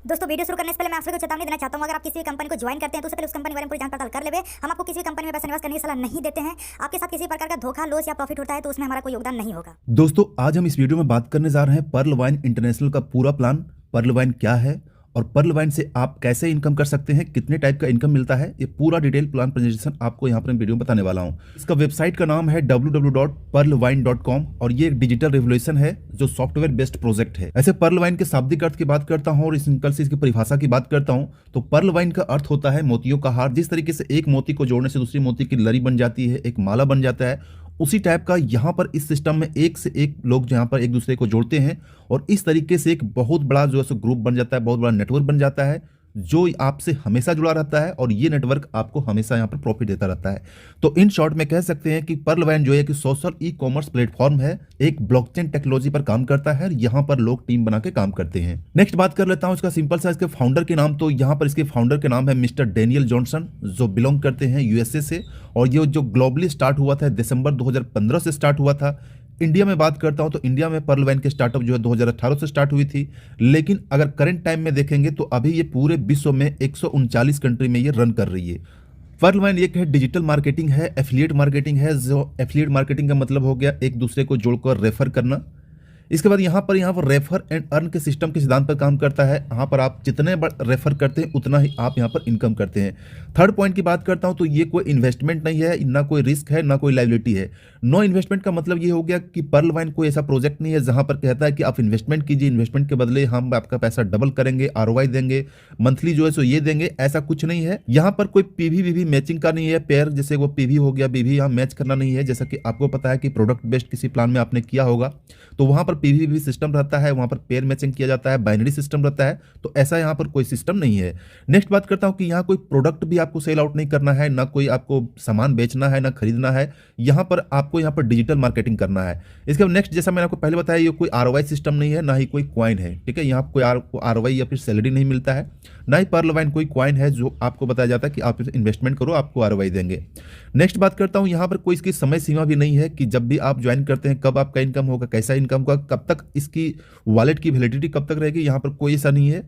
दोस्तों वीडियो शुरू करने से पहले मैं आप सभी को चेतावनी देना चाहता हूं, अगर आप किसी भी कंपनी को ज्वाइन करते हैं तो उससे पहले उस कंपनी के बारे में पूरी जांच पड़ताल कर लेवे। हम आपको किसी भी कंपनी में पैसा निवेश करने की सलाह नहीं देते हैं। आपके साथ किसी प्रकार का धोखा, लॉस या प्रॉफिट होता है तो उसमें हमारा कोई योगदान नहीं होगा। दोस्तों आज हम इस वीडियो में बात करने जा रहे हैं पर्ल वाइन इंटरनेशनल का पूरा प्लान। पर्ल वाइन क्या है और पर्ल वाइन से आप कैसे इनकम कर सकते हैं, कितने टाइप का इनकम मिलता है, ये पूरा डिटेल प्लान प्रेजेंटेशन आपको यहाँ पर वीडियो में बताने वाला हूँ। इसका वेबसाइट का नाम है www.pearlwine.com और ये एक डिजिटल रेवोल्यूशन है जो सॉफ्टवेयर बेस्ड प्रोजेक्ट है। ऐसे पर्ल वाइन के शाब्दिक अर्थ की बात करता हूँ और सिंपल से इसकी परिभाषा की बात करता हूँ तो पर्ल वाइन का अर्थ होता है मोतियों का हार। जिस तरीके से एक मोती को जोड़ने से दूसरी मोती की लड़ी बन जाती है, एक माला बन जाता है, उसी टाइप का यहाँ पर इस सिस्टम में एक से एक लोग यहाँ पर एक दूसरे को जोड़ते हैं और इस तरीके से एक बहुत बड़ा जो है ग्रुप बन जाता है, बहुत बड़ा नेटवर्क बन जाता है जो आपसे हमेशा जुड़ा रहता है और ये नेटवर्क आपको हमेशा यहाँ पर प्रॉफिट देता रहता है। तो इन शॉर्ट में कह सकते हैं कि पर्ल वाइन जो है कि सोशल ई कॉमर्स प्लेटफॉर्म है, एक ब्लॉकचेन टेक्नोलॉजी पर काम करता है। यहाँ पर लोग टीम बना के काम करते हैं। नेक्स्ट बात कर लेता हूँ इसका सिंपल सा इसके फाउंडर के नाम। तो यहाँ पर इसके फाउंडर के नाम है मिस्टर डेनियल जॉनसन, जो बिलोंग करते हैं यूएसए से और ये जो ग्लोबली स्टार्ट हुआ था दिसंबर 2015 से स्टार्ट हुआ था। इंडिया में बात करता हूं तो इंडिया में पर्ल वाइन की स्टार्टअप जो है 2018 से स्टार्ट हुई थी, लेकिन अगर करंट टाइम में देखेंगे तो अभी ये पूरे विश्व में 139 कंट्री में ये रन कर रही है। पर्ल वाइन एक है डिजिटल मार्केटिंग है, एफिलिएट मार्केटिंग है। जो एफिलिएट मार्केटिंग का मतलब हो गया एक दूसरे को जोड़कर रेफर करना। इसके बाद यहाँ पर रेफर एंड अर्न के सिस्टम के सिद्धांत पर काम करता है। यहाँ पर आप जितने रेफर करते हैं उतना ही आप यहाँ पर इनकम करते हैं। थर्ड पॉइंट की बात करता हूँ तो ये कोई इन्वेस्टमेंट नहीं है, ना कोई रिस्क है, ना कोई लायबिलिटी है। नो इन्वेस्टमेंट का मतलब ये हो गया कि पर्ल वाइन कोई ऐसा प्रोजेक्ट नहीं है जहाँ पर कहता है कि आप इन्वेस्टमेंट कीजिए, इन्वेस्टमेंट के बदले हम आपका पैसा डबल करेंगे, आरओआई देंगे, मंथली जो है सो ये देंगे। ऐसा कुछ नहीं है। यहाँ पर कोई पीवी वीवी मैचिंग का नहीं है, पेयर जैसे वो पीवी हो गया, बीवी यहाँ मैच करना नहीं है। जैसा कि आपको पता है कि प्रोडक्ट बेस्ड किसी प्लान में आपने किया होगा तो वहां पर पीवी वीवी सिस्टम रहता है, वहां पर पेयर मैचिंग किया जाता है, बाइनरी सिस्टम रहता है। तो ऐसा यहाँ पर कोई सिस्टम नहीं है। नेक्स्ट बात करता हूँ कि यहाँ कोई प्रोडक्ट भी आपको सेल आउट नहीं करना है, ना कोई आपको सामान बेचना है, ना खरीदना है। यहाँ पर आपको यहाँ पर डिजिटल मार्केटिंग करना है। इसके बाद नेक्स्ट, जैसा मैंने आपको पहले बताया, ये कोई आरओआई सिस्टम नहीं है, ना ही कोई क्वाइन है। ठीक है, यहाँ कोई आरओआई या फिर सैलरी नहीं मिलता है, ना ही पर्ल वाइन कोई क्वाइन है जो आपको बताया जाता है कि आप इन्वेस्टमेंट करो आपको आरओआई देंगे। नेक्स्ट बात करता हूँ, यहाँ पर कोई इसकी समय सीमा भी नहीं है कि जब भी आप ज्वाइन करते हैं कब आपका इनकम होगा, कैसा इनकम होगा, कब तक इसकी वॉलेट की वैलिडिटी कब तक रहेगी। यहाँ पर कोई ऐसा नहीं है।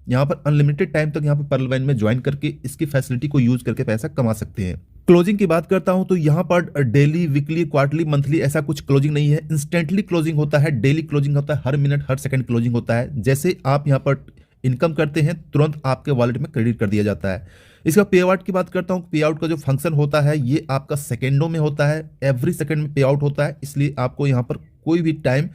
यहाँ पर अनलिमिटेड टाइम तक यहाँ पर पर्ल वाइन में ज्वाइन करके इसकी फैसिलिटी को यूज करके पैसा कमा सकते हैं। क्लोजिंग की बात करता हूं तो यहाँ पर डेली, वीकली, क्वार्टरली, मंथली ऐसा कुछ क्लोजिंग नहीं है। इंस्टेंटली क्लोजिंग होता है, डेली क्लोजिंग होता है, हर मिनट हर सेकंड क्लोजिंग होता है। जैसे आप यहाँ पर इनकम करते हैं तुरंत आपके वॉलेट में क्रेडिट कर दिया जाता है। इसका पे आउट की बात करता हूँ, पे आउट का जो फंक्शन होता है ये आपका सेकेंडों में होता है, एवरी सेकंड में पे आउट होता है। इसलिए आपको यहाँ पर कोई भी टाइम,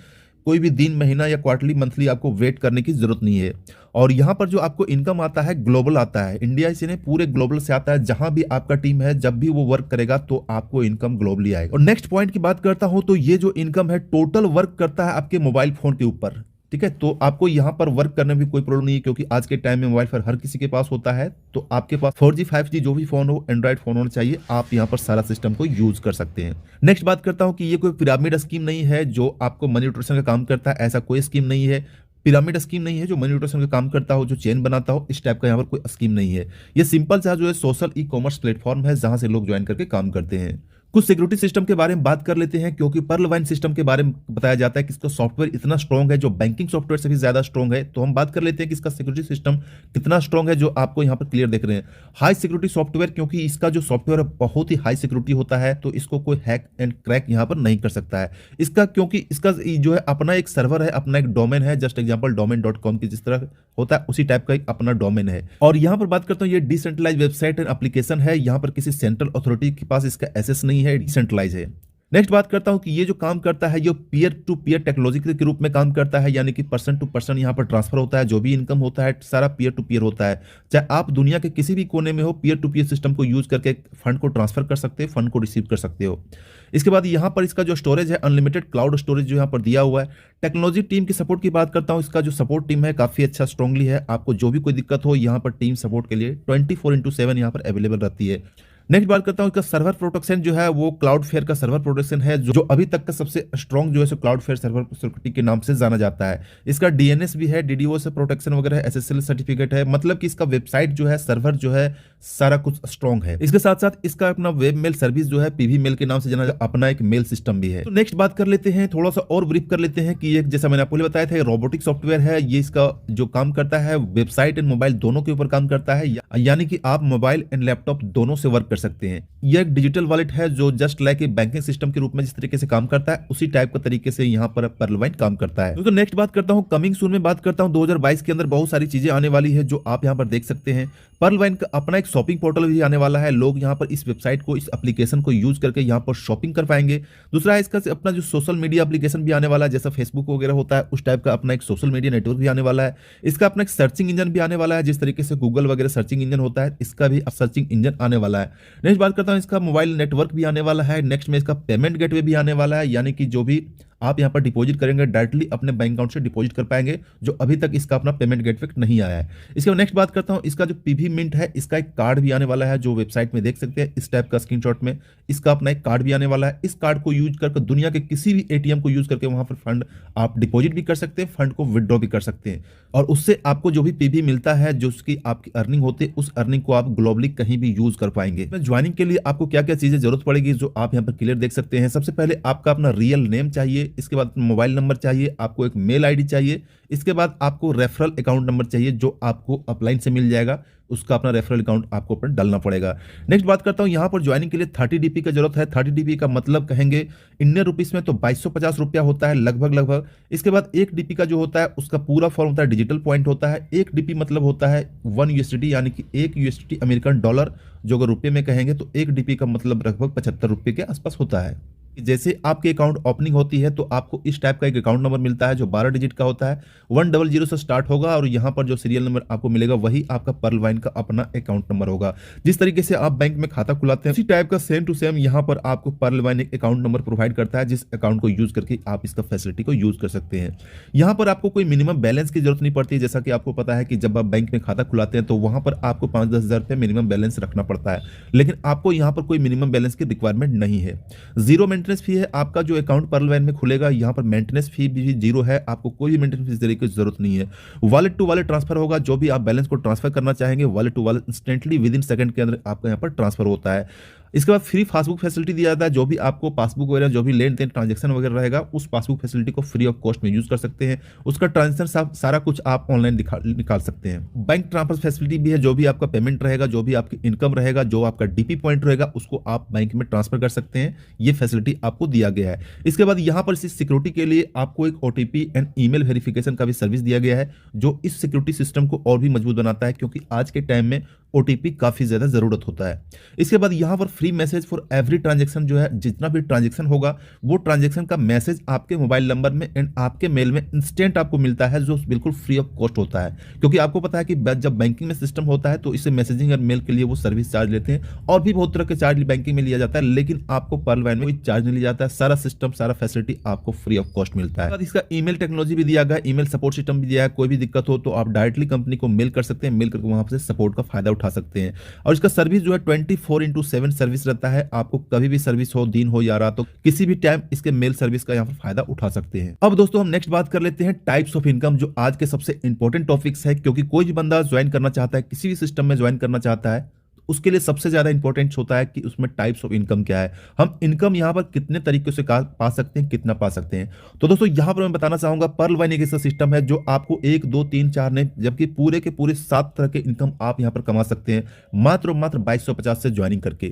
कोई भी दिन, महीना या क्वार्टरली, मंथली आपको वेट करने की जरूरत नहीं है। और यहाँ पर जो आपको इनकम आता है ग्लोबल आता है, इंडिया से नहीं पूरे ग्लोबल से आता है। जहां भी आपका टीम है जब भी वो वर्क करेगा तो आपको इनकम ग्लोबली आएगा। और नेक्स्ट पॉइंट की बात करता हूं तो ये जो इनकम है टोटल वर्क करता है आपके मोबाइल फोन के ऊपर। ठीक है, तो आपको यहाँ पर वर्क करने में कोई प्रॉब्लम नहीं है क्योंकि आज के टाइम में मोबाइल फोन हर किसी के पास होता है। तो आपके पास 4G 5G जो भी फोन हो, एंड्रॉइड फोन होना चाहिए, आप यहाँ पर सारा सिस्टम को यूज कर सकते हैं। नेक्स्ट बात करता हूँ कि ये कोई पिरामिड स्कीम नहीं है जो आपको मनी रोटेशन का काम करता है। ऐसा कोई स्कीम नहीं है, पिरामिड स्कीम नहीं है जो मनी रोटेशन का काम करता हो, जो चेन बनाता हो, इस टाइप का यहाँ पर कोई स्कीम नहीं है। ये सिंपल सा जो है सोशल ई कॉमर्स प्लेटफॉर्म है जहां से लोग ज्वाइन करके काम करते हैं। कुछ सिक्योरिटी सिस्टम के बारे में बात कर लेते हैं क्योंकि पर्ल वाइन सिस्टम के बारे में बताया जाता है कि इसका सॉफ्टवेयर इतना स्ट्रॉन्ग है जो बैंकिंग सॉफ्टवेयर से भी ज्यादा स्ट्रॉन्ग है। तो हम बात कर लेते हैं कि इसका सिक्योरिटी सिस्टम कितना स्ट्रॉन्ग है जो आपको यहाँ पर क्लियर देख रहे हैं। हाई सिक्योरिटी सॉफ्टवेयर, क्योंकि इसका जो सॉफ्टवेयर है बहुत ही हाई सिक्योरिटी होता है तो इसको कोई हैक एंड क्रैक यहाँ पर नहीं कर सकता है। इसका क्योंकि इसका जो है अपना एक सर्वर है, अपना एक डोमेन है, जस्ट एग्जाम्पल domain.com की जिस तरह होता है उसी टाइप का एक अपना डोमेन है। और यहाँ पर बात करता हूँ ये डिसेंट्रलाइज वेबसाइट एंड एप्लीकेशन है। यहाँ पर किसी सेंट्रल अथॉरिटी के पास इसका एक्सेस नहीं है, डिसेंट्रलाइज है। नेक्स्ट बात करता हूं कि ये जो काम करता है ये पीयर टू पीयर टेक्नोलॉजी के रूप में काम करता है, यानी कि पर्सन टू पर्सन यहाँ पर ट्रांसफर होता है। जो भी इनकम होता है सारा पीयर टू पीयर होता है। चाहे आप दुनिया के किसी भी कोने में हो, पीयर टू पीयर सिस्टम को यूज करके फंड को ट्रांसफर कर सकते हैं, फंड को रिसीव कर सकते हो। इसके बाद यहाँ पर इसका जो स्टोरेज है अनलिमिटेड क्लाउड स्टोरेज जो यहाँ पर दिया हुआ है। टेक्नोलॉजी टीम की सपोर्ट की बात करता हूँ, इसका जो सपोर्ट टीम है काफी अच्छा स्ट्रांगली है। आपको जो भी कोई दिक्कत हो यहाँ पर टीम सपोर्ट के लिए 24/7 यहाँ पर अवेलेबल रहती है। नेक्स्ट बात करता हूँ इसका सर्वर प्रोटेक्शन जो है वो क्लाउडफ्लेयर का सर्वर प्रोटेक्शन है, जो अभी तक का सबसे स्ट्रॉन्ग जो है सो क्लाउडफ्लेयर सर्वर सिक्योरिटी के नाम से जाना जाता है। इसका डीएनएस भी है, डीडीओ से प्रोटेक्शन वगैरह, एसएसएल सर्टिफिकेट है, मतलब कि इसका वेबसाइट जो है, सर्वर जो है, सारा कुछ स्ट्रॉन्ग है। इसके साथ साथ इसका अपना वेब मेल सर्विस जो है, पीवी मेल के नाम से जाना जाता है, अपना एक मेल सिस्टम भी है। तो नेक्स्ट बात कर लेते हैं, थोड़ा सा और ब्रीफ कर लेते हैं कि ये जैसा मैंने आपको बताया था रोबोटिक सॉफ्टवेयर है। ये इसका जो काम करता है वेबसाइट एंड मोबाइल दोनों के ऊपर काम करता है, यानी कि आप मोबाइल एंड लैपटॉप दोनों से वर्क कर सकते हैं। यह एक डिजिटल वॉलेट है जो जस्ट लाइक एक बैंकिंग सिस्टम के रूप में जिस तरीके से काम करता है उसी टाइप का तरीके से यहाँ पर पर्लवाइन काम करता है। तो नेक्स्ट बात करता हूँ कमिंग सून में बात करता हूँ 2022 के अंदर बहुत सारी चीजें आने वाली है जो आप यहाँ पर देख सकते हैं। पर्लवाइन का अपना एक शॉपिंग पोर्टल भी आने वाला है, लोग यहाँ पर इस वेबसाइट को, इस एप्लीकेशन को यूज करके यहाँ पर शॉपिंग कर पाएंगे। दूसरा है इसका अपना जो सोशल मीडिया एप्लीकेशन भी आने वाला है, जैसा फेसबुक वगैरह होता है उस टाइप का अपना एक सोशल मीडिया नेटवर्क भी आने वाला है। इसका अपना एक सर्चिंग इंजन भी आने वाला है, जिस तरीके से गूगल वगैरह सर्चिंग इंजन होता है इसका भी सर्चिंग इंजन आने वाला है। नेक्स्ट बात करता हूँ इसका मोबाइल नेटवर्क भी आने वाला है। नेक्स्ट में इसका पेमेंट गेटवे भी आने वाला है, यानी कि जो भी आप यहाँ पर डिपॉजिट करेंगे डायरेक्टली अपने बैंक अकाउंट से डिपॉजिट कर पाएंगे, जो अभी तक इसका अपना पेमेंट गेटवे नहीं आया है। इसके बाद नेक्स्ट बात करता हूँ इसका जो पीवी मिंट है, इसका एक कार्ड भी आने वाला है, जो वेबसाइट में देख सकते हैं इस टाइप का स्क्रीनशॉट में इसका अपना एक कार्ड भी आने वाला है। इस कार्ड को यूज करके दुनिया के किसी भी एटीएम को यूज करके वहां पर फंड आप डिपॉजिट भी कर सकते हैं, फंड को विड्रॉ भी कर सकते हैं, और उससे आपको जो भी पीवी मिलता है, जो उसकी आपकी अर्निंग होती है, उस अर्निंग को आप ग्लोबली कहीं भी यूज कर पाएंगे। ज्वाइनिंग के लिए आपको क्या क्या चीजें जरूरत पड़ेगी जो आप यहाँ पर क्लियर देख सकते हैं। सबसे पहले आपका अपना रियल नेम चाहिए, इसके बाद मोबाइल नंबर चाहिए, आपको एक मेल आईडी चाहिए, इसके बाद आपको रेफरल अकाउंट नंबर चाहिए जो आपको अपलाइन से मिल जाएगा, उसका अपना रेफरल अकाउंट आपको अपना डालना पड़ेगा। नेक्स्ट बात करता हूं, यहां पर ज्वाइनिंग के लिए 30 डीपी का जरूरत है। 30 डीपी का मतलब कहेंगे इंडियन रुपीस में तो 2250 रुपया होता है लगभग। इसके बाद 1 डीपी का जो होता है उसका पूरा फॉर्म होता है डिजिटल पॉइंट होता है। 1 डीपी मतलब होता है 1 यूएसडी, यानी कि 1 यूएसडी अमेरिकन डॉलर, जो अगर रुपये में कहेंगे तो 1 डीपी का मतलब लगभग 75 रुपये के आसपास होता है। जैसे आपके अकाउंट ओपनिंग होती है तो आपको इस टाइप का एक अकाउंट नंबर मिलता है जो 12 डिजिट का होता है, 100 से स्टार्ट होगा, और यहाँ पर जो सीरियल नंबर आपको मिलेगा वही आपका पर्लवाइन का अपना अकाउंट नंबर होगा। जिस तरीके से आप बैंक में खाता खुलाते हैं उसी टाइप का सेम टू सेम यहाँ पर आपको पर्लवाइन एक अकाउंट नंबर प्रोवाइड करता है, जिस अकाउंट को यूज करके आप इसका फैसिलिटी को यूज कर सकते हैं। यहाँ पर आपको कोई मिनिमम बैलेंस की जरूरत नहीं पड़ती, जैसा कि आपको पता है कि जब आप बैंक में खाता खुलाते हैं तो वहां पर आपको 5-10 हज़ार रुपये मिनिमम बैलेंस रखना पड़ता है, लेकिन आपको यहाँ पर कोई मिनिमम बैलेंस की रिक्वायरमेंट नहीं है। जीरो मेंटेनेंस फी है आपका जो अकाउंट पर्लवाइन में खुलेगा, यहाँ पर मेंटेनेंस फी भी जीरो है, आपको कोई भी मेंटेनेंस फीस देने की जरूरत नहीं है। वॉलेट टू वॉलेट ट्रांसफर होगा, जो भी आप बैलेंस को ट्रांसफर करना चाहेंगे wallet to wallet instantly within second के अंदर आपका यहाँ पर ट्रांसफर होता है। इसके बाद फ्री पासबुक फैसिलिटी दिया जाता है, जो भी आपको पासबुक वगैरह जो भी लेन देन ट्रांजेक्शन वगैरह रहेगा उस पासबुक फैसिलिटी को फ्री ऑफ कॉस्ट में यूज कर सकते हैं। उसका ट्रांजेक्शन सारा कुछ आप ऑनलाइन निकाल सकते हैं। बैंक ट्रांसफर फैसिलिटी भी है, जो भी आपका पेमेंट रहेगा, जो भी आपकी इनकम रहेगा, जो आपका डीपी पॉइंट रहेगा उसको आप बैंक में ट्रांसफर कर सकते हैं। ये फैसिलिटी आपको दिया गया है। इसके बाद यहाँ पर इस सिक्योरिटी के लिए आपको एक ओटीपी एंड ईमेल वेरिफिकेशन का भी सर्विस दिया गया है, जो इस सिक्योरिटी सिस्टम को और भी मजबूत बनाता है, क्योंकि आज के टाइम में ओटीपी काफी ज्यादा जरूरत होता है। इसके बाद यहाँ पर free message for every transaction, जो है जितना भी ट्रांजेक्शन होगा वो ट्रांजेक्शन का मैसेज आपके मोबाइल नंबर में एंड आपके मेल में इंस्टेंट आपको मिलता है, जो बिल्कुल फ्री ऑफ कॉस्ट होता है। क्योंकि आपको पता है कि जब बैंकिंग में सिस्टम होता है तो इसे मैसेजिंग और मेल के लिए वो सर्विस चार्ज लेते हैं, और भी बहुत तरह के चार्ज बैंकिंग में लिया जाता है, लेकिन आपको पर्लवाइन में कोई चार्ज नहीं लिया जाता है। सारा सिस्टम, सारा फैसिलिटी आपको फ्री ऑफ कॉस्ट मिलता है। इसका ईमेल टेक्नोलॉजी भी दिया गया, ईमेल सपोर्ट सिस्टम भी दिया है। कोई भी दिक्कत हो तो आप डायरेक्टली कंपनी को मेल कर सकते हैं, मेल करके वहां से सपोर्ट का फायदा उठा सकते हैं। और इसका सर्विस जो है 24/7 सर्विस रहता है, आपको कभी भी सर्विस हो, दिन हो या रात हो, किसी भी टाइम इसके मेल सर्विस का यहाँ पर फायदा उठा सकते हैं। अब दोस्तों हम नेक्स्ट बात कर लेते हैं टाइप्स ऑफ इनकम, जो आज के सबसे इंपॉर्टेंट टॉपिक्स है, क्योंकि कोई भी बंदा ज्वाइन करना चाहता है, किसी भी सिस्टम में ज्वाइन करना चाहता है, उसके लिए सबसे ज्यादा इंपॉर्टेंट होता है कि उसमें टाइप्स ऑफ इनकम क्या है, हम इनकम यहां पर कितने तरीके से पा सकते हैं, कितना पा सकते हैं। तो दोस्तों यहां पर मैं बताना चाहूंगा पर्लवाइन एक ऐसा सिस्टम है जो आपको 1, 2, 3, 4 नहीं, जबकि पूरे के पूरे 7 तरह के इनकम आप यहां पर कमा सकते हैं मात्र 2250 से ज्वाइनिंग करके।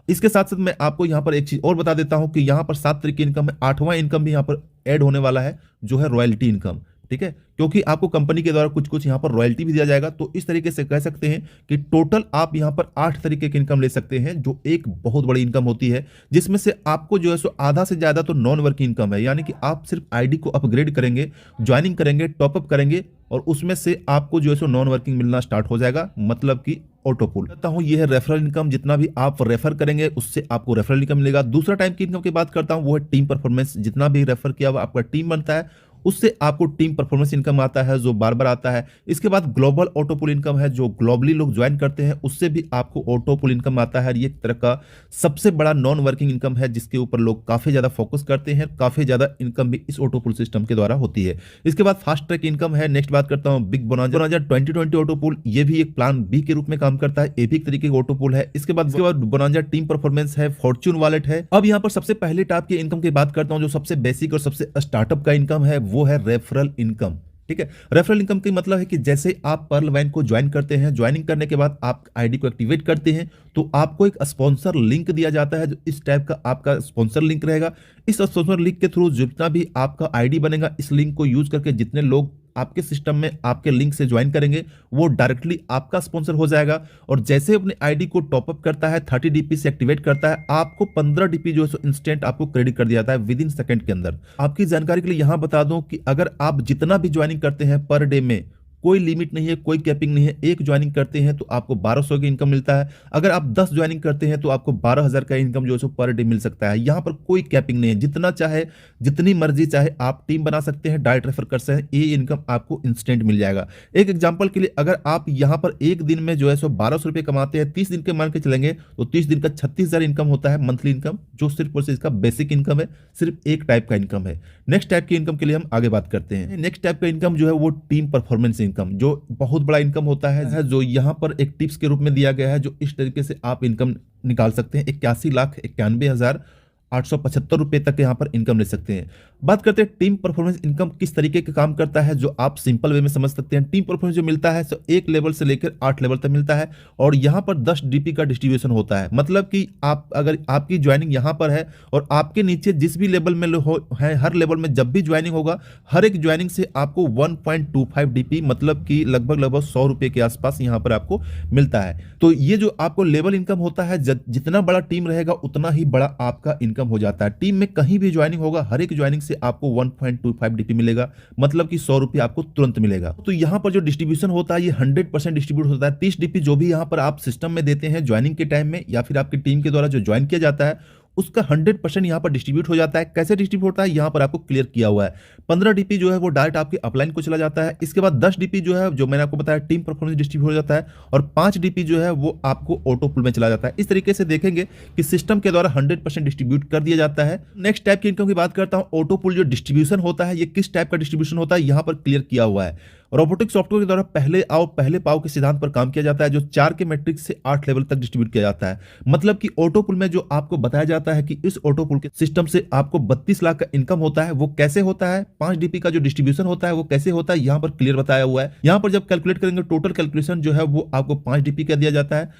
इसके साथ साथ मैं आपको यहां पर एक चीज और बता देता हूं कि यहां पर 7 तरह की इनकम है, 8वां इनकम भी यहां पर ऐड होने वाला है, जो है रॉयल्टी इनकम। ठीक है, क्योंकि आपको कंपनी के द्वारा कुछ यहाँ पर रॉयल्टी भी दिया जाएगा। तो इस तरीके से कह सकते हैं कि टोटल आप यहाँ पर 8 तरीके की इनकम ले सकते हैं, जो एक बहुत बड़ी इनकम होती है, जिसमें से आपको जो है सो आधा से ज्यादा तो नॉन वर्किंग इनकम है, यानी कि आप सिर्फ आईडी को अपग्रेड करेंगे, ज्वाइनिंग करेंगे, टॉपअप करेंगे, और उसमें से आपको जो है सो नॉन वर्किंग मिलना स्टार्ट हो जाएगा, मतलब कि ऑटोपुल। कहता हूं ये है रेफरल इनकम, जितना भी आप रेफर करेंगे उससे आपको रेफरल इनकम मिलेगा। दूसरा टाइप की इनकम की बात करता हूं वो है टीम परफॉर्मेंस, जितना भी रेफर किया हुआ आपका टीम बनता है उससे आपको टीम परफॉर्मेंस इनकम आता है जो बार बार आता है। इसके बाद ग्लोबल ऑटो पुल इनकम है, जो ग्लोबली लोग ज्वाइन करते हैं उससे भी आपको ऑटो पुल इनकम आता है। ये एक तरह का सबसे बड़ा नॉन वर्किंग इनकम है जिसके ऊपर लोग काफी ज्यादा फोकस करते हैं। काफी ज्यादा इनकम भी इस ऑटो पुल सिस्टम के द्वारा होती है। इसके बाद फास्ट ट्रैक इनकम है। नेक्स्ट बात करता हूं बिग बोनांजा 2020 ऑटो पुल, ये भी एक प्लान बी के रूप में काम करता है। ये भी एक तरीके का ऑटो पुल है। इसके बाद बोनांजा टीम परफॉर्मेंस है, फॉर्च्यून वॉलेट है। अब यहां पर सबसे पहले टाइप के इनकम की बात करता हूं, जो सबसे बेसिक और सबसे स्टार्टअप का इनकम है वो है रेफरल इनकम। ठीक है, रेफरल इनकम का मतलब है कि जैसे आप पर्ल वाइन को ज्वाइन करते हैं, ज्वाइनिंग करने के बाद आप आईडी को एक्टिवेट करते हैं तो आपको एक स्पॉन्सर लिंक दिया जाता है, जो इस टाइप का आपका स्पॉन्सर लिंक रहेगा। इस स्पॉन्सर लिंक के थ्रू जितना भी आपका आईडी बनेगा, इस लिंक को यूज करके जितने लोग आपके सिस्टम में आपके लिंक से ज्वाइन करेंगे वो डायरेक्टली आपका स्पॉन्सर हो जाएगा। और जैसे अपने आईडी को टॉपअप करता है, 30 डीपी से एक्टिवेट करता है, आपको 15 डीपी जो है इंस्टेंट आपको क्रेडिट कर दिया जाता है विद इन सेकंड के अंदर। आपकी जानकारी के लिए यहां बता दूं कि अगर आप जितना भी ज्वाइनिंग करते हैं पर डे में, कोई लिमिट नहीं है, कोई कैपिंग नहीं है। एक ज्वाइनिंग करते हैं तो आपको 1200 की इनकम मिलता है। अगर आप 10 ज्वाइनिंग करते हैं तो आपको 12,000 का इनकम जो है पर डे मिल सकता है। यहाँ पर कोई कैपिंग नहीं है, जितना चाहे जितनी मर्जी चाहे आप टीम बना सकते हैं, डायरेक्ट रेफर कर सकते हैं, ये इनकम आपको इंस्टेंट मिल जाएगा। एक एग्जाम्पल के लिए, अगर आप यहाँ पर एक दिन में जो है 1200 रुपये कमाते हैं, 30 दिन के मान के चलेंगे तो 30 दिन का 36,000 इनकम होता है मंथली इनकम, जो सिर्फ और सिर्फ इसका बेसिक इनकम है, सिर्फ एक टाइप का इनकम है। नेक्स्ट टाइप की इनकम के लिए हम आगे बात करते हैं। नेक्स्ट टाइप का इनकम जो है वो टीम परफॉर्मेंस इनकम, जो बहुत बड़ा इनकम होता है, जो यहाँ पर एक टिप्स के रूप में दिया गया है, जो इस तरीके से आप इनकम निकाल सकते हैं। 81,91,875 रुपए तक यहाँ पर इनकम ले सकते हैं। बात करते हैं टीम परफॉर्मेंस इनकम किस तरीके का काम करता है, जो आप सिंपल वे में समझ सकते हैं। टीम परफॉर्मेंस जो मिलता है 1 लेवल से लेकर 8 लेवल तक मिलता है और यहाँ पर 10 डीपी का डिस्ट्रीब्यूशन होता है। मतलब कि आप अगर आपकी ज्वाइनिंग यहाँ पर है और आपके नीचे जिस भी लेवल में है, हर लेवल में जब भी ज्वाइनिंग होगा, हर एक ज्वाइनिंग से आपको 1.25 डीपी, मतलब कि लगभग 100 रुपए के आसपास यहाँ पर आपको मिलता है। तो ये जो आपको लेवल इनकम होता है, जितना बड़ा टीम रहेगा उतना ही बड़ा आपका इनकम हो जाता है। टीम में कहीं भी ज्वाइनिंग होगा, हर एक ज्वाइनिंग से आपको 1.25 डीपी मिलेगा, मतलब कि 100 रुपये आपको तुरंत मिलेगा। तो यहां पर जो डिस्ट्रीब्यूशन होता है ये 100% डिस्ट्रीब्यूट होता है। 30 डीपी जो भी यहां पर आप सिस्टम में देते हैं ज्वाइनिंग के टाइम में, या फिर आपकी टीम के द्वारा जो ज्वाइन किया जाता है उसका 100% यहाँ पर डिस्ट्रीब्यूट हो जाता है। कैसे डिस्ट्रीब्यूट होता है यहाँ पर आपको क्लियर किया हुआ है। 15 डीपी जो है वो डायरेक्ट आपके अपलाइन को चला जाता है। इसके बाद 10 डीपी जो है, जो मैंने आपको बताया, टीम परफॉर्मेंस डिस्ट्रीब्यूट हो जाता है और 5 डीपी जो है वो आपको ऑटो पुल में चला जाता है। इस तरीके से देखेंगे कि सिस्टम के द्वारा 100% डिस्ट्रीब्यूट कर दिया जाता है। नेक्स्ट टाइप की इनकम की बात करता हूँ। ऑटो पुल जो डिस्ट्रीब्यूशन होता है ये किस टाइप का डिस्ट्रीब्यूशन होता है यहाँ पर क्लियर किया हुआ है। रोबोटिक सॉफ्टवेयर के द्वारा पहले आओ पहले पाओ के सिद्धांत पर काम किया जाता है, जो 4 के मैट्रिक्स से 8 लेवल तक डिस्ट्रीब्यूट किया जाता है। मतलब कि ऑटो पुल में जो आपको बताया जाता है कि इस ऑटो पुल के सिस्टम से आपको 32 लाख का इनकम होता है, वो कैसे होता है, 5 डीपी का जो डिस्ट्रीब्यूशन होता है वो कैसे होता है, यहाँ पर क्लियर बताया हुआ है। यहाँ पर जब कैलकुलेट करेंगे टोटल कैलकुलेशन जो है वो आपको 5 डीपी का दिया जाता है।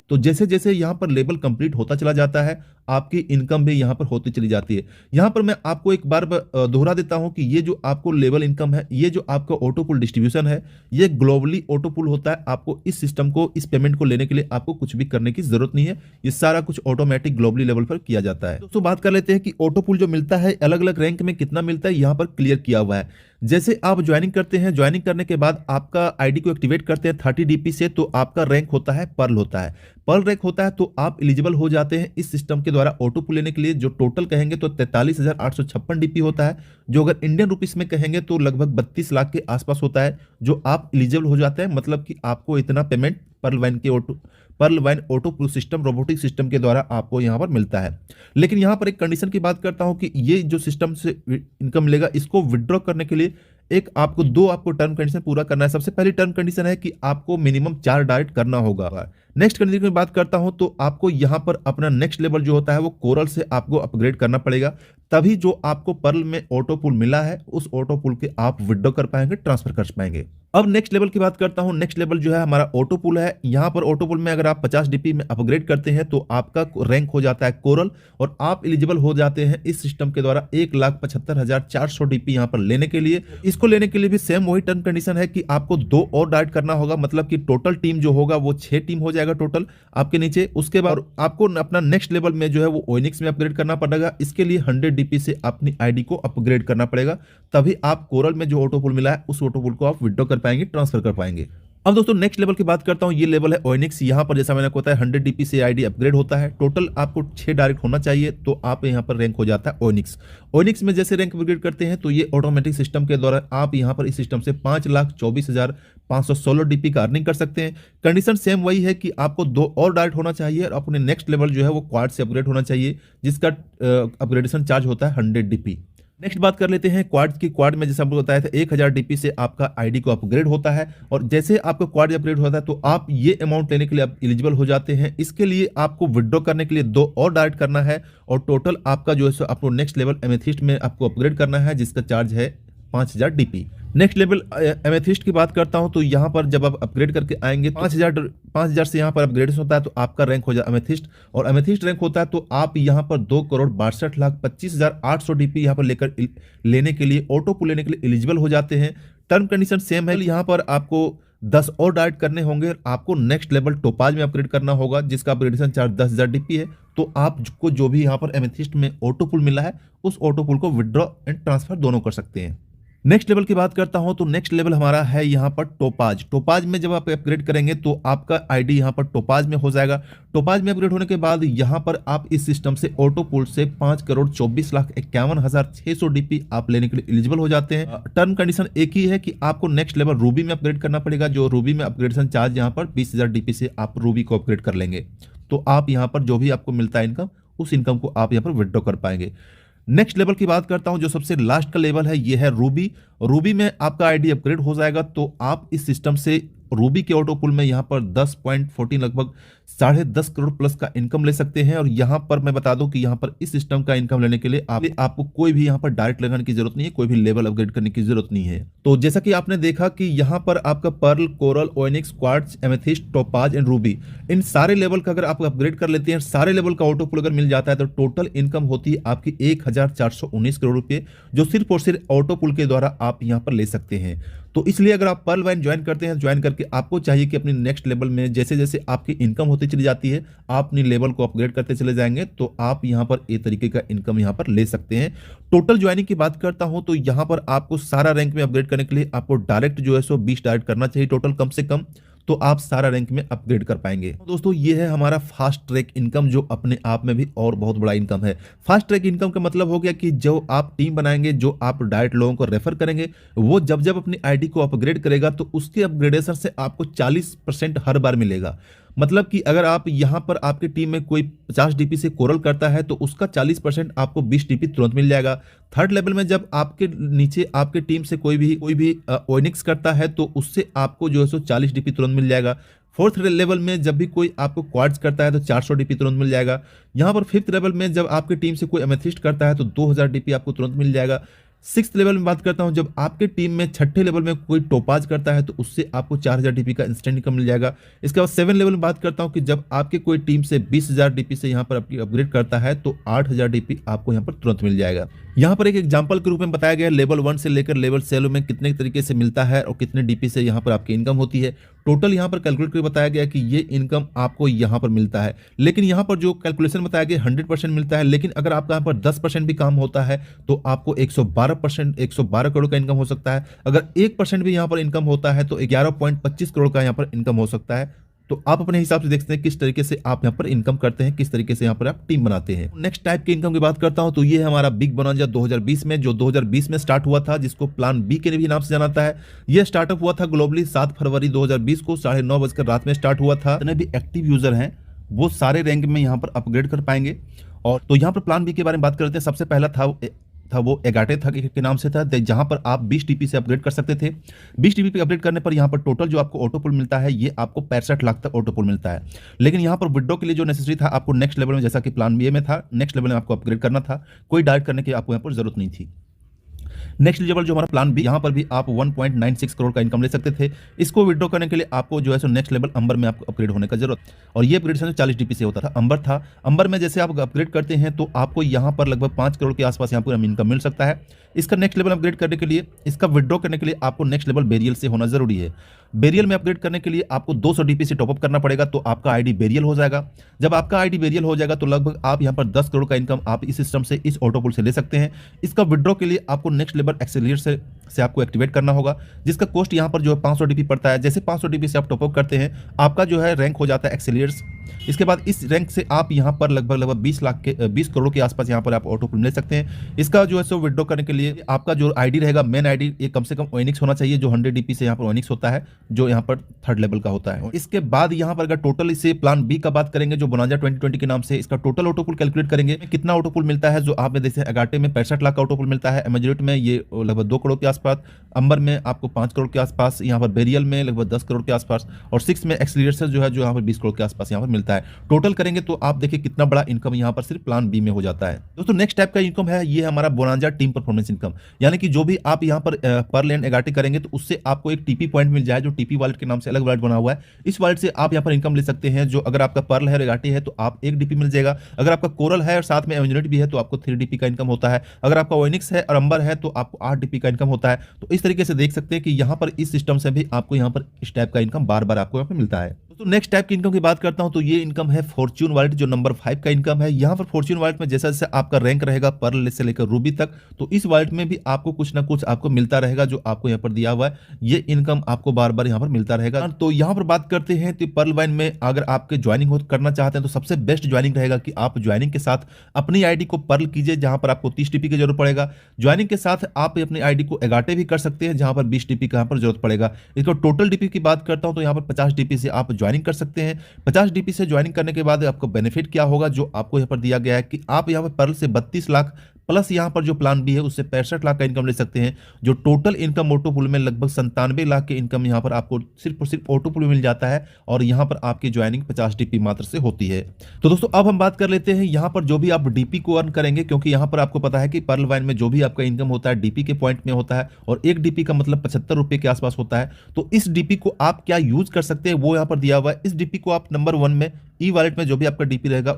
तो जैसे जैसे यहाँ पर लेवल कंप्लीट होता चला जाता है, आपकी इनकम भी यहाँ पर होती चली जाती है। यहाँ पर मैं आपको एक बार दोहरा देता हूँ कि ये जो आपको लेवल इनकम है, ये जो आपका ऑटो पुल डिस्ट्रीब्यूशन है, ये ग्लोबली ऑटो पुल होता है। आपको इस सिस्टम को, इस पेमेंट को लेने के लिए आपको कुछ भी करने की जरूरत नहीं है। ये सारा कुछ ऑटोमेटिक ग्लोबली लेवल पर किया जाता है। दोस्तों बात कर लेते हैं कि ऑटो पुल जो मिलता है अलग अलग रैंक में कितना मिलता है, यहाँ पर क्लियर किया हुआ है। जैसे आप ज्वाइनिंग करते हैं, ज्वाइनिंग करने के बाद आपका आईडी को एक्टिवेट करते हैं 30 डीपी से, तो आपका रैंक होता है पर्ल होता है। पर्ल रैंक होता है तो आप एलिजिबल हो जाते हैं इस सिस्टम के द्वारा ऑटो पुल लेने के लिए। जो टोटल कहेंगे तो 43,856 डीपी होता है, जो अगर इंडियन रुपीस में कहेंगे तो लगभग 32 लाख के आसपास होता है, जो आप एलिजिबल हो जाते हैं। मतलब कि आपको इतना payment Pearl Vine auto pool system, robotic system के द्वारा आपको यहाँ पर मिलता है। लेकिन यहाँ पर एक कंडीशन की बात करता हूँ कि ये जो सिस्टम से इनकम मिलेगा, इसको विड्रॉ करने के लिए दो आपको टर्म कंडीशन पूरा करना है। सबसे पहली टर्म कंडीशन है कि आपको मिनिमम 4 डायरेक्ट करना होगा। नेक्स्ट कंडीशन की बात करता हूं तो आपको यहां पर अपना नेक्स्ट लेवल जो होता है वो कोरल से आपको अपग्रेड करना पड़ेगा, तभी जो आपको पर्ल में ऑटो पुल मिला है उस ऑटो पुल के आप विड्रॉ कर पाएंगे, ट्रांसफर कर पाएंगे। अब नेक्स्ट लेवल की बात करता हूं। नेक्स्ट लेवल जो है हमारा ऑटो पुल है। यहां पर ऑटो पुल में अगर आप 50 डीपी में अपग्रेड करते हैं तो आपका रैंक हो जाता है कोरल और आप एलिजिबल हो जाते हैं इस सिस्टम के द्वारा 1,75,400 डीपी यहां पर लेने के लिए। इसको लेने के लिए भी सेम वही टर्म कंडीशन है कि आपको 2 और डाइट करना होगा, मतलब कि टोटल टीम जो होगा वो 6 टीम हो जाएगा टोटल आपके नीचे। उसके बाद आपको अपना नेक्स्ट लेवल में जो है वो ओएनिक्स में अपग्रेड करना पड़ेगा। इसके लिए 100 डीपी से अपनी आईडी को अपग्रेड करना पड़ेगा, तभी आप कोरल में जो ऑटो पुल मिला है उस ऑटो पुल को आप विड्रॉ कर पाएंगे, ट्रांसफर कर पाएंगे। अब दोस्तों नेक्स्ट लेवल की बात करता हूं, ये लेवल है ओएनएक्स। यहाँ पर जैसा मैंने आपको बताया 100 डीपी से आईडी अपग्रेड होता है। टोटल आपको 6 डायरेक्ट होना चाहिए, तो आप यहाँ पर रैंक हो जाता है ओएनएक्स। ओएनएक्स में जैसे रैंक अपग्रेड करते हैं तो ये ऑटोमेटिक सिस्टम के द्वारा आप यहाँ पर इस सिस्टम से 5,24,516 डीपी का अर्निंग कर सकते हैं। कंडीशन सेम वही है कि आपको 2 और डायरेक्ट होना चाहिए और अपने नेक्स्ट लेवल जो है वो क्वाड से अपग्रेड होना चाहिए, जिसका अपग्रेडेशन चार्ज होता है 100 डीपी। नेक्स्ट बात कर लेते हैं क्वाड की। क्वाड में जैसे आपको बताया था 1000 डीपी से आपका आईडी को अपग्रेड होता है, और जैसे आपका क्वाड अपग्रेड होता है तो आप ये अमाउंट लेने के लिए आप एलिजिबल हो जाते हैं। इसके लिए आपको विड्रॉ करने के लिए 2 और डायरेक्ट करना है, और टोटल आपका जो है आपको नेक्स्ट लेवल एमेथिस्ट में आपको अपग्रेड करना है, जिसका चार्ज है 5000 डीपी। नेक्स्ट लेवल एमेथिस्ट की बात करता हूं तो यहां पर जब आप अपग्रेड करके आएंगे 5000 से यहां पर अपग्रेड होता है तो आपका रैंक हो जाए एमेथिस्ट, और एमेथिस्ट रैंक होता है तो आप यहां पर 2,62,25,800 डीपी यहां पर लेने के लिए ऑटो पुल लेने के लिए एलिजिबल हो जाते हैं। टर्म कंडीशन सेम है, यहां पर आपको 10 और डायरेक्ट करने होंगे। आपको नेक्स्ट लेवल टोपाज में अपग्रेड करना होगा, जिसका अपग्रेडेशन चार्ज 10,000 डीपी है। तो आपको जो भी यहां पर एमेथिस्ट में ऑटो पुल मिला है उस ऑटो पुल को विड्रॉ एंड ट्रांसफर दोनों कर सकते हैं। नेक्स्ट लेवल की बात करता हूं तो नेक्स्ट लेवल हमारा है यहां पर टोपाज। टोपाज में जब आप अपग्रेड करेंगे तो आपका आईडी यहां पर टोपाज में हो जाएगा। टोपाज में अपग्रेड होने के बाद यहां पर आप इस सिस्टम से ऑटो पुल से 5,24,51,600 डीपी आप लेने के लिए एलिजिबल हो जाते हैं। टर्म कंडीशन एक ही है कि आपको नेक्स्ट लेवल रूबी में अपग्रेड करना पड़ेगा, जो रूबी में अपग्रेडेशन चार्ज यहां पर 20,000 डीपी से आप रूबी को अपग्रेड कर लेंगे, तो आप यहां पर जो भी आपको मिलता है इनकम, उस इनकम को आप यहां पर विड्रॉ कर पाएंगे। नेक्स्ट लेवल की बात करता हूं, जो सबसे लास्ट का लेवल है ये है रूबी। रूबी में आपका आईडी अपग्रेड हो जाएगा तो आप इस सिस्टम से रूबी के ऑटो पुल में यहां पर 10.14 लगभग 10.5 करोड़ प्लस का इनकम ले सकते हैं। और यहां पर मैं बता दूं कि यहां पर इस सिस्टम का इनकम लेने के लिए आपको कोई भी यहां पर डायरेक्ट लगाने की जरूरत नहीं है, कोई भी लेवल अपग्रेड करने की जरूरत नहीं है। तो जैसा कि आपने देखा कि यहां पर आपका pearl, coral, onyx, quartz, amethyst, topaz and ruby, इन सारे लेवल का अगर आप अपग्रेड कर लेते हैं, सारे लेवल का ऑटो पुल अगर मिल जाता है तो टोटल इनकम होती है आपकी 1,419 करोड़ रुपए, जो सिर्फ और सिर्फ ऑटो पुल के द्वारा आप यहां पर ले सकते हैं। तो इसलिए अगर आप पर्ल वाइन ज्वाइन करते हैं, ज्वाइन करके आपको चाहिए कि अपनी नेक्स्ट लेवल में जैसे जैसे आपकी इनकम होती चली जाती है, आप अपनी लेवल को अपग्रेड करते चले जाएंगे, तो आप यहां पर एक तरीके का इनकम यहां पर ले सकते हैं। टोटल ज्वाइनिंग की बात करता हूं तो यहां पर आपको सारा रैंक में अपग्रेड करने के लिए आपको डायरेक्ट जो है 20 डायरेक्ट करना चाहिए टोटल कम से कम, तो आप सारा रैंक में अपग्रेड कर पाएंगे। दोस्तों ये है हमारा फास्ट ट्रैक इनकम, जो अपने आप में भी और बहुत बड़ा इनकम है। फास्ट ट्रैक इनकम का मतलब हो गया कि जो आप टीम बनाएंगे, जो आप डायरेक्ट लोगों को रेफर करेंगे, वो जब जब अपनी आईडी को अपग्रेड करेगा तो उसके अपग्रेडेशन से आपको 40% हर बार मिलेगा। मतलब कि अगर आप यहां पर आपकी टीम में कोई 50 डीपी से कोरल करता है तो उसका 40% आपको 20 डीपी तुरंत मिल जाएगा। थर्ड लेवल में जब आपके नीचे आपके टीम से कोई भी ओएनएक्स करता है तो उससे आपको जो है 40 डीपी तुरंत मिल जाएगा। फोर्थ लेवल में जब भी कोई आपको क्वाड्स करता है तो 400 डीपी तुरंत मिल जाएगा। यहां पर फिफ्थ लेवल में जब आपकी टीम से कोई एमेथिस्ट करता है तो 2000 डीपी आपको तुरंत मिल जाएगा। सिक्स लेवल में बात करता हूं, जब आपके टीम में छठे लेवल में कोई टोपाज करता है तो उससे आपको 4000 डीपी का इंस्टेंट इनकम मिल जाएगा। इसके बाद 7 लेवल में बात करता हूं कि जब आपके कोई टीम से 20,000 डीपी से यहां पर अपग्रेड करता है तो 8000 डीपी आपको यहां पर तुरंत मिल जाएगा। यहां पर एक एग्जांपल के रूप में बताया गया लेवल 1 से लेकर लेवल 7 में कितने तरीके से मिलता है और कितने डीपी से यहां पर आपकी इनकम होती है। टोटल यहां पर कैलकुलेट करके बताया गया कि ये इनकम आपको यहां पर मिलता है, लेकिन यहां पर जो कैलकुलेशन बताया गया 100% मिलता है, लेकिन अगर आपका यहां पर 10% भी काम होता है तो आपको 112 करोड़ का इनकम हो सकता है। अगर 1% भी यहां पर इनकम होता है तो 11.25 करोड़ का यहां पर इनकम हो सकता है। तो आप अपने हिसाब से देखते हैं किस तरीके से आप यहां पर इनकम करते हैं, किस तरीके से यहां पर आप टीम बनाते हैं। नेक्स्ट टाइप की इनकम की बात करता हूं तो ये है हमारा बिग बोनांजा 2020 में, जो 2020 में स्टार्ट हुआ था, जिसको प्लान बी के भी नाम से जाना जाता है। यह स्टार्टअप हुआ था ग्लोबली 7 फरवरी 2020 को 9:30 बजकर रात में स्टार्ट हुआ था। जितने भी एक्टिव यूजर हैं वो सारे रैंक में यहां पर अपग्रेड कर पाएंगे। और तो यहां पर प्लान बी के बारे में बात करते हैं। सबसे पहला था वो एगाटे था के नाम से था, जहां पर आप 20 टीपी से अपग्रेड कर सकते थे। 20 टीपी पे अपग्रेड करने पर यहां पर टोटल जो आपको ऑटो पुल मिलता है ये आपको 65 लाख तक ऑटो पुल मिलता है। लेकिन यहां पर विड्रॉ के लिए जो नेसेसरी था आपको नेक्स्ट लेवल में, जैसा कि प्लान बी में था, नेक्स्ट लेवल में आपको अपग्रेड करना था, कोई डायरेक्ट करने की आपको यहां पर जरूरत नहीं थी। नेक्स्ट लेवल जो हमारा प्लान बी, यहां पर भी आप 1.96 करोड़ का इनकम ले सकते थे। इसको विड्रॉ करने के लिए आपको जो है सो नेक्स्ट लेवल अंबर में आपको अपग्रेड होने का जरूरत, और ये अपग्रेडेशन 40 डीपी से होता था। अंबर था, अंबर में जैसे आप अपग्रेड करते हैं तो आपको यहां पर लगभग 5 करोड़ के आसपास यहां पर इनकम मिल सकता है। इसका नेक्स्ट लेवल अपग्रेड करने के लिए, इसका विड्रॉ करने के लिए आपको नेक्स्ट लेवल बेरियल से होना जरूरी है। बेरियल में अपग्रेड करने के लिए आपको 200 डीपी से टॉपअप करना पड़ेगा तो आपका आईडी बेरियल हो जाएगा। जब आपका आईडी बेरियल हो जाएगा तो लगभग आप यहां पर 10 करोड़ का इनकम आप इस सिस्टम से, इस ऑटो पुल से ले सकते हैं। इसका विड्रॉ के लिए आपको नेक्स्ट लेवल एक्सेलरेट से से आपको एक्टिवेट करना होगा, जिसका कॉस्ट यहाँ पर जो है 500 डीपी पड़ता है। जैसे 500 डीपी से आप टॉपअप करते हैं, आपका जो है रैंक हो जाता है एक्सेलर्स। इसके बाद इस रैंक से आप यहाँ पर लगभग 20 करोड़ के आसपास यहाँ पर आप ऑटो पुल ले सकते हैं। इसका जो है सो विड्रॉ करने के लिए आपका जो आईडी रहेगा, मेन आईडी, ये कम से कम ओनिक्स होना चाहिए, जो 100 डीपी से यहाँ पर ओनिक्स होता है, जो यहाँ पर 3rd लेवल का होता है। इसके बाद यहाँ पर अगर टोटल इसे प्लान बी का बात करेंगे, जो बोनांजा 2020 के नाम से, इसका टोटल ऑटो पुल कैलकुलेट करेंगे, कितना ऑटो पुल मिलता है। जो आप में देखते हैं अगाटे में 65 लाख का ऑटो पुल मिलता है, एमेजोरेट में ये लगभग 2 करोड़ के आसपास, अंबर में आपको 5 करोड़ के आसपास, यहाँ पर बेरियल में लगभग 10 करोड़ के आसपास, और 6 में एक्सीलरेटर जो है, जो यहाँ पर 20 करोड़ के आसपास यहाँ पर मिलता है। टोटल करेंगे तो आप देखिए कितना बड़ा इनकम यहाँ पर सिर्फ प्लान बी में हो जाता है। दोस्तों नेक्स्ट टाइप का इनकम है, ये हमारा बोनांजा टीम परफॉर्मेंस इनकम, यानी कि जो भी आप यहाँ पर पर लैंड एगाटे करेंगे तो उससे आपको एक टीपी पॉइंट मिल जाए, जो टीपी वॉलेट के नाम से अलग वॉलेट बना हुआ है। इस वॉलेट से आप यहाँ पर इनकम ले सकते हैं। जो अगर आपका पर्ल है, एगाटे है, तो आप 1 डीपी मिल जाएगा। अगर आपका कोरल है और साथ में एमेजोरेट भी है तो आपको 3 डीपी का इनकम होता है। अगर आपका ओनिक्स है और अंबर है तो आपको 8 डीपी का इनकम होता है। तो इस तरीके से देख सकते हैं कि यहाँ पर इस सिस्टम से भी आपको यहाँ पर इस टाइप का इनकम बार बार आपको यहाँ पर मिलता है। तो नेक्स्ट टाइप की इनकम की बात करता हूं तो ये इनकम है फॉर्च्यून वॉलेट, जो नंबर 5 का इनकम है। यहाँ पर फॉर्च्यून वॉलेट में जैसा जैसे आपका रैंक रहेगा पर्ल से लेकर रूबी तक, तो इस वॉलेट में भी आपको कुछ ना कुछ आपको मिलता रहेगा, जो आपको यहाँ पर दिया हुआ है। ये इनकम आपको बार बार यहाँ पर मिलता रहेगा। तो यहाँ पर बात करते हैं तो पर्ल वाइन में अगर आपके ज्वाइनिंग करना चाहते हैं तो सबसे बेस्ट ज्वाइनिंग रहेगा कि आप ज्वाइनिंग के साथ अपनी आईडी को पर्ल कीजिए, जहां पर आपको 30 टीपी की जरूरत पड़ेगा। ज्वाइनिंग के साथ आप अपनी आईडी को एगाटे भी कर सकते हैं, जहां पर 20 टीपी का यहाँ पर जरूरत पड़ेगा। इसको टोटल डीपी की बात करता हूं तो यहाँ पर 50 डीपी से आप ज्वाइनिंग कर सकते हैं। 50 डीपी से ज्वाइनिंग करने के बाद आपको बेनिफिट क्या होगा, जो आपको यहाँ पर दिया गया है कि आप यहाँ पर पर्ल से 32 लाख प्लस यहाँ पर जो प्लान बी है उससे 65 लाख का इनकम ले सकते हैं। जो टोटल इनकम ऑटो पुल में लगभग 97 लाख के इनकम यहाँ पर आपको सिर्फ और सिर्फ ऑटो पुल में मिल जाता है, और यहाँ पर आपकी ज्वाइनिंग 50 डीपी मात्र से होती है। तो दोस्तों अब हम बात कर लेते हैं यहाँ पर जो भी आप डीपी को अर्न करेंगे, क्योंकि यहाँ पर आपको पता है कि पर्ल वाइन में जो भी आपका इनकम होता है डीपी के पॉइंट में होता है, और 1 डीपी का मतलब 75 रुपये के आसपास होता है। तो इस डीपी को आप क्या यूज कर सकते हैं वो यहाँ पर दिया हुआ है। इस डीपी को आप नंबर 1 में ई वॉलेट में जो भी आपका डीपी रहेगा,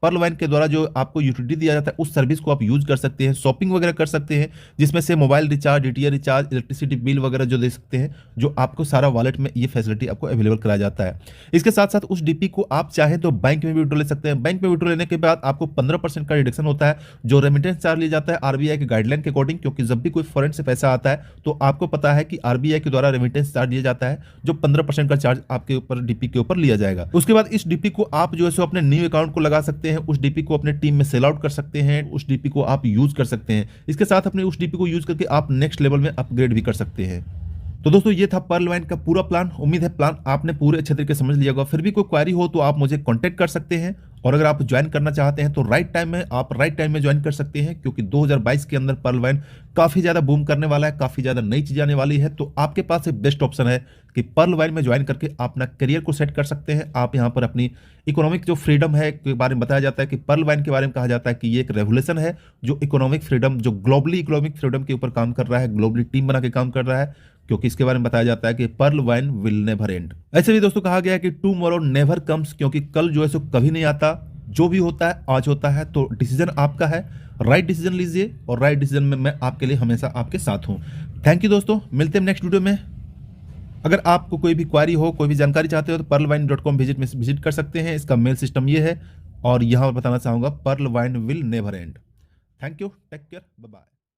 पर्ल वाइन के द्वारा जो आपको यूटिलिटी दिया जाता है उस सर्विस को आप यूज कर सकते हैं, शॉपिंग वगैरह कर सकते हैं, जिसमें से mobile recharge, DTH recharge, electricity bill वगैरह जो दे सकते हैं, जो आपको सारा वॉलेट में ये फैसिलिटी आपको अवेलेबल कराया जाता है। इसके साथ साथ उस डीपी को आप चाहें तो बैंक में भी विड्रॉ ले सकते हैं। बैंक में विड्रॉ लेने के बाद आपको 15% का रिडक्शन होता है, जो रेमिटेंस चार्ज लिया जाता है आरबीआई के गाइडलाइन के अकॉर्डिंग, क्योंकि जब भी कोई फॉरेन से पैसा आता है तो आपको पता है कि आरबीआई के द्वारा रेमिटेंस चार्ज लिया जाता है, जो 15% का चार्ज आपके ऊपर डीपी के ऊपर लिया जाएगा। उसके बाद इस डीपी को आप जो है सो अपने न्यू अकाउंट को लगा सकते हैं, उस डीपी को अपने टीम में सेल आउट कर सकते हैं, उस डीपी को आप यूज कर सकते हैं। इसके साथ अपने उस डीपी को यूज करके आप नेक्स्ट लेवल में अपग्रेड भी कर सकते हैं। तो दोस्तों ये था पर्ल वाइन का पूरा प्लान। उम्मीद है प्लान आपने पूरे अच्छे तरीके से समझ लिया होगा। फिर भी कोई क्वेरी हो तो आप मुझे कांटेक्ट कर सकते हैं, और अगर आप ज्वाइन करना चाहते हैं तो राइट टाइम में ज्वाइन कर सकते हैं, क्योंकि 2022 के अंदर पर्ल वाइन काफ़ी ज़्यादा बूम करने वाला है, काफ़ी ज़्यादा नई चीज़ आने वाली है। तो आपके पास एक बेस्ट ऑप्शन है कि पर्ल वाइन में ज्वाइन करके आप अपना करियर को सेट कर सकते हैं। आप यहाँ पर अपनी इकोनॉमिक जो फ्रीडम है के बारे में बताया जाता है कि पर्ल वाइन के बारे में कहा जाता है कि ये एक रेवोल्यूशन है, जो इकोनॉमिक फ्रीडम, जो ग्लोबली इकोनॉमिक फ्रीडम के ऊपर काम कर रहा है, ग्लोबली टीम बना के काम कर रहा है, क्योंकि इसके बारे में बताया जाता है कि Pearl Vine will never end. ऐसे भी दोस्तों कहा गया है कि टुमारो नेवर कम्स, क्योंकि कल जो है सो कभी नहीं आता, जो भी होता है आज होता है। तो डिसीजन आपका है, राइट डिसीजन लीजिए, और राइट डिसीजन में मैं आपके लिए हमेशा आपके साथ हूं। थैंक यू दोस्तों, मिलते हैं नेक्स्ट वीडियो में। अगर आपको कोई भी क्वारी हो, कोई भी जानकारी चाहते हो तो perlwine.com विजिट कर सकते हैं। इसका मेल सिस्टम ये है, और यहाँ पर बताना चाहूँगा Pearl Vine will never end. Thank you, take care, bye bye.